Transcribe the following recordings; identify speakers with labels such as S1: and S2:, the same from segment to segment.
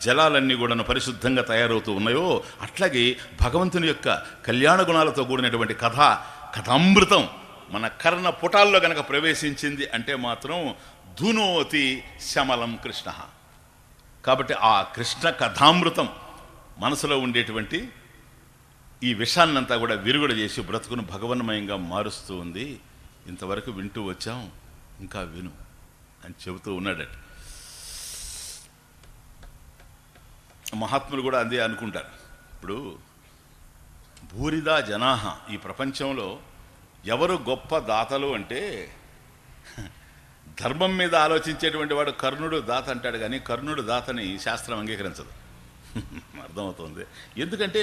S1: జలాలన్నీ కూడా పరిశుద్ధంగా తయారవుతూ ఉన్నాయో అట్లాగే భగవంతుని యొక్క కళ్యాణ గుణాలతో కూడినటువంటి కథామృతం మన కర్ణ పుటాల్లో గనక ప్రవేశించింది అంటే మాత్రం ధునోతి శమలం కృష్ణ. కాబట్టి ఆ కృష్ణ కథామృతం మనసులో ఉండేటువంటి ఈ విషాన్నంతా కూడా విరుగుడు చేసి బ్రతుకును భగవన్మయంగా మారుస్తూ ఉంది. ఇంతవరకు వింటూ వచ్చాం, ఇంకా విను అని చెబుతూ ఉన్నాడట. మహాత్ములు కూడా అదే అనుకుంటారు. ఇప్పుడు భూరిదా జనాహ, ఈ ప్రపంచంలో ఎవరు గొప్ప దాతలు అంటే ధర్మం మీద ఆలోచించేటువంటి వాడు కర్ణుడు దాత అంటాడు, కానీ కర్ణుడు దాతని శాస్త్రం అంగీకరించదు. అర్థమవుతుంది. ఎందుకంటే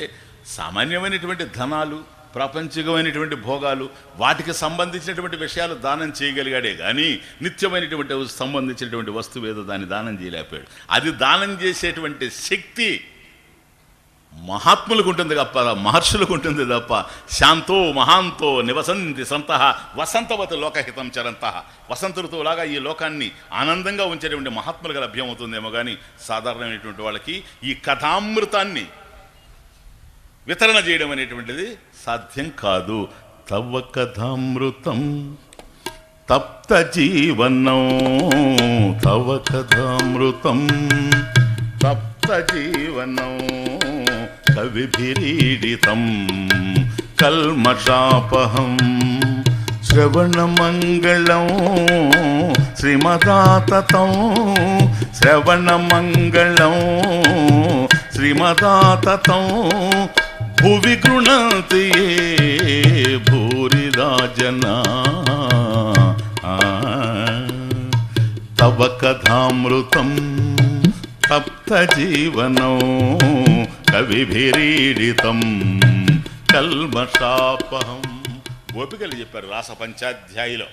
S1: సామాన్యమైనటువంటి ధనాలు, ప్రాపంచికమైనటువంటి భోగాలు, వాటికి సంబంధించినటువంటి విషయాలు దానం చేయగలిగాడే కానీ నిత్యమైనటువంటి సంబంధించినటువంటి వస్తువు ఏదో దాన్ని దానం చేయలేకపోయాడు. అది దానం చేసేటువంటి శక్తి మహాత్ములకు ఉంటుంది తప్ప, మహర్షులకు ఉంటుంది తప్ప. శాంతో మహాంతో నివసంతి సంతః వసంతవతి లోకహితం చరంతః. వసంత ఋతువులాగా ఈ లోకాన్ని ఆనందంగా ఉంచేటువంటి మహాత్ములుగా లభ్యమవుతుందేమో కానీ సాధారణమైనటువంటి వాళ్ళకి ఈ కథామృతాన్ని వితరణ చేయడం అనేటువంటిది సాధ్యం కాదు. తవ కథామృతం తప్త జీవనం, తవ కథామృతం తప్త జీవనం కవిభిరీడితం కల్మషాపహం శ్రవణమంగళం శ్రీమదాతతం, శ్రవణమంగళం శ్రీమదాతతం భువి గృణంతి భూరిదా జనా. తవ కథామృతం తప్త జీవనం కవిభిరీడితం కల్మషాపహం. గోపికలు చెప్పారు రాస పంచాధ్యాయిలో.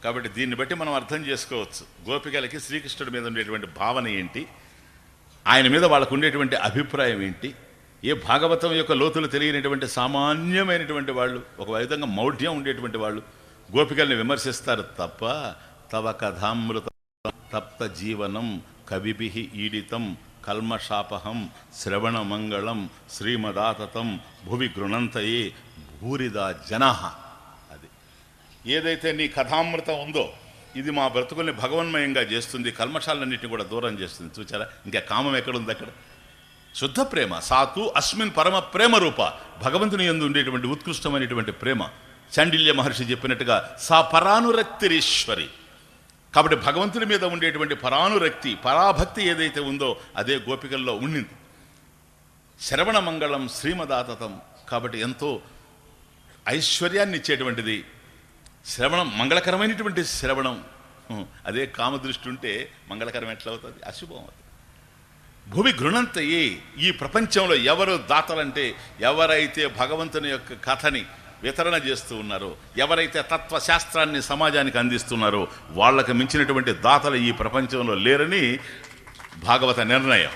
S1: కాబట్టి దీన్ని బట్టి మనం అర్థం చేసుకోవచ్చు గోపికలకి శ్రీకృష్ణుడి మీద ఉండేటువంటి భావన ఏంటి, ఆయన మీద వాళ్ళకు ఉండేటువంటి అభిప్రాయం ఏంటి. ఏ భాగవతం యొక్క లోతులు తెలియనటువంటి సామాన్యమైనటువంటి వాళ్ళు, ఒక విధంగా మౌఢ్యం ఉండేటువంటి వాళ్ళు గోపికల్ని విమర్శిస్తారు తప్ప తవ కథామృత తప్త జీవనం కవిభిః ఈడితం కల్మషాపహం శ్రవణమంగళం శ్రీమదాతతం భువి గృణంతయే భూరిదా జనాః. అది ఏదైతే నీ కథామృతం ఉందో ఇది మా బ్రతుకుల్ని భగవన్మయంగా చేస్తుంది, కల్మషాలన్నింటినీ కూడా దూరం చేస్తుంది. చూచారా, ఇంకా కామం ఎక్కడుంది అక్కడ? శుద్ధ ప్రేమ. సాతు అస్మిన్ పరమ ప్రేమ రూప. భగవంతుని యందు ఉండేటువంటి ఉత్కృష్టమైనటువంటి ప్రేమ. చాండిల్య మహర్షి చెప్పినట్టుగా సా పరానురక్తిరీశ్వరి. కాబట్టి భగవంతుని మీద ఉండేటువంటి పరానురక్తి, పరాభక్తి ఏదైతే ఉందో అదే గోపికల్లో ఉండింది. శ్రవణ మంగళం శ్రీమదాతతం. కాబట్టి ఎంతో ఐశ్వర్యాన్ని ఇచ్చేటువంటిది శ్రవణం, మంగళకరమైనటువంటి శ్రవణం. అదే కామదృష్టి ఉంటే మంగళకరం ఎట్లా అవుతుంది? అశుభం అవుతుంది. భూమి గృణంతయే. ఈ ప్రపంచంలో ఎవరు దాతలంటే ఎవరైతే భగవంతుని యొక్క కథని వితరణ చేస్తూ ఉన్నారో, ఎవరైతే తత్వశాస్త్రాన్ని సమాజానికి అందిస్తున్నారో వాళ్ళకి మించినటువంటి దాతలు ఈ ప్రపంచంలో లేరని భాగవత నిర్ణయం.